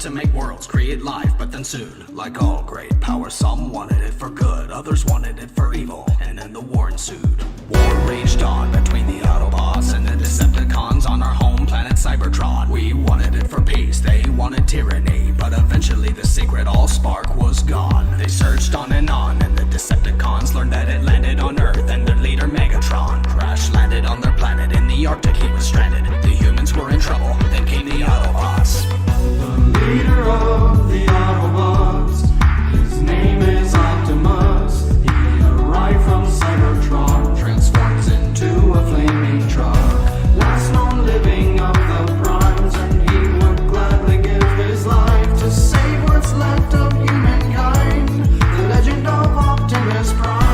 to make worlds, create life, but then soon, like all great power, some wanted it for good, others wanted it for evil, and then the war ensued. War raged on between the Autobots and the Decepticons on our home planet Cybertron. We wanted it for peace, they wanted tyranny, but eventually the secret all-spark was gone. They searched on, and the Decepticons learned that it landed on Earth, and their leader Megatron crash-landed on their planet. In the Arctic he was stranded, the humans were in trouble, then came the Autobots. The leader of the Autobots, his name is Optimus. He arrived from Cybertron, transforms into a flaming truck. Last known living of the primes, and he would gladly give his life to save what's left of humankind. The legend of Optimus Prime.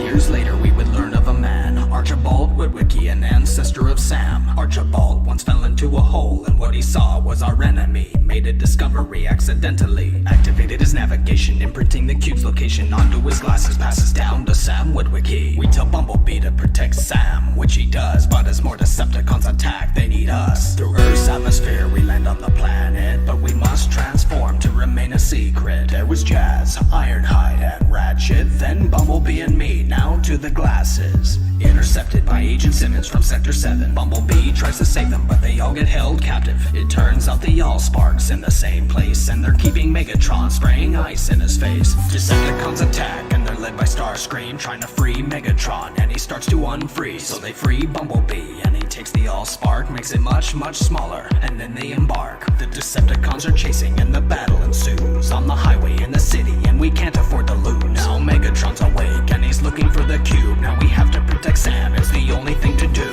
Years later we would learn of a man, Archibald Witwicky, an ancestor of Sam. Archibald once fell into a hole, and what he saw was our enemy. Made a discovery accidentally, activated his navigation, imprinting the cube's location onto his glasses. Passes down to Sam Witwicky. We tell Bumblebee to protect Sam, which he does, but as more Decepticons attack, they need us. Through Earth's atmosphere we land on the planet, but we must transform to remain a secret. There was Jazz, Ironhide, and Ratchet, then Bumblebee and me, now to the glasses. Intercepted by Agent Simmons from Sector 7. Bumblebee tries to save them, but they all get held captive. It turns out the Allspark's in the same place, and they're keeping Megatron spraying ice in his face. Decepticons attack, and they're led by Starscream, trying to free Megatron, and he starts to unfreeze. So they free Bumblebee, and he takes the Allspark, makes it much, much smaller, and then they embark. The Decepticons are chasing, and the battle ensues on the highway in the city, and we can't afford to lose. Now Megatron's awake, and he's looking for the cube. Now we have to protect Sam, it's the only thing to do.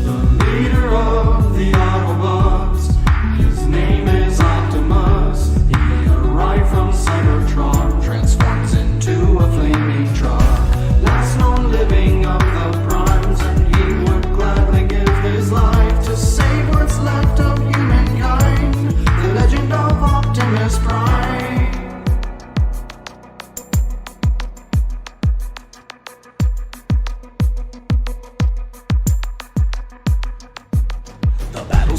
The leader of the Autobots, his name is Optimus. He arrived from Cybertron, transforms into a flaming truck. Last known living of the primes, and he would gladly give his life to save what's left of humankind. The legend of Optimus Prime.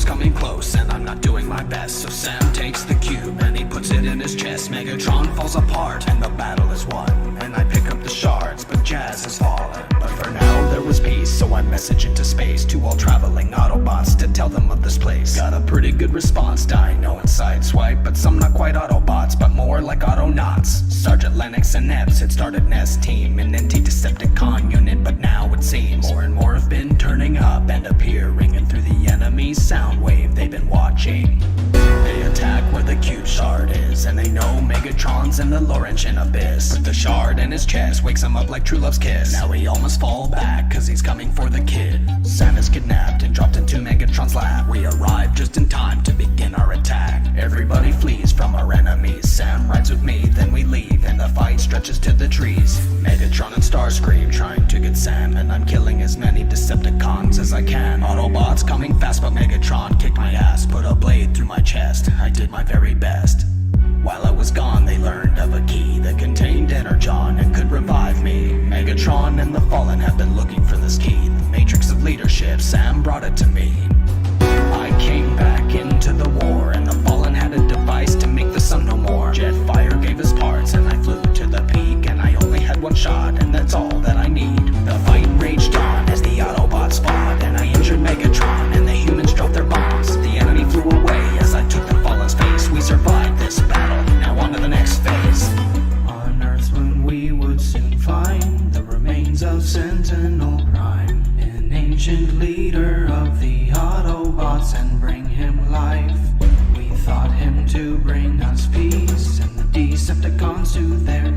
Coming close, and I'm not doing my best. So Sam takes the cube and he puts it in his chest. Megatron falls apart and the battle is won, and I pick up the shards, but Jazz has fallen. But for now there was peace, so I message into space to all traveling Autobots to tell them of this place. Got a pretty good response, Dino and Sideswipe, but some not quite Autobots, but more like Autonauts. Sergeant Lennox and Epps had started Nest Team, an anti-Decepticon unit, but now it seems more and more have been turning up and appearing, and through the enemy's sound wave they've been watching. They attack where the cube shard is, and they know Megatron's in the Laurentian abyss. But the shard in his chest wakes him up like true love's kiss. Now he almost fall back, cause he's coming for the kid. Sam is kidnapped and dropped into Megatron's lap. We arrive just in time to begin our attack. Everybody flees from our enemies. Sam rides with me, then we leave, and the fight stretches to the trees. Megatron and Starscream trying to get Sam, and I'm killing as many Decepticons as I can. Autobots coming fast, but Megatron kicked my ass, put a blade through my chest. I did my very best. While I was gone, they learned of a key that contained Energon and could revive me. Megatron and the Fallen have been looking for this key. The matrix of leadership, Sam brought it to me. I came back into the war, and the Fallen had a device to make the sun no more. Jetfire gave us parts, and I flew to the peak, and I only had one shot, and that's all that I need. The fight raged on as the Autobots fought, and I injured Megatron, and the humans dropped their bombs. The enemy flew away as I took the Fallen's face. We survived this battle, now on to the next phase. On Earth's moon we would soon find the remains of Sentinel Prime, an ancient leader of the Autobots, and bring him life. We thought him to bring us peace, and the Decepticons to their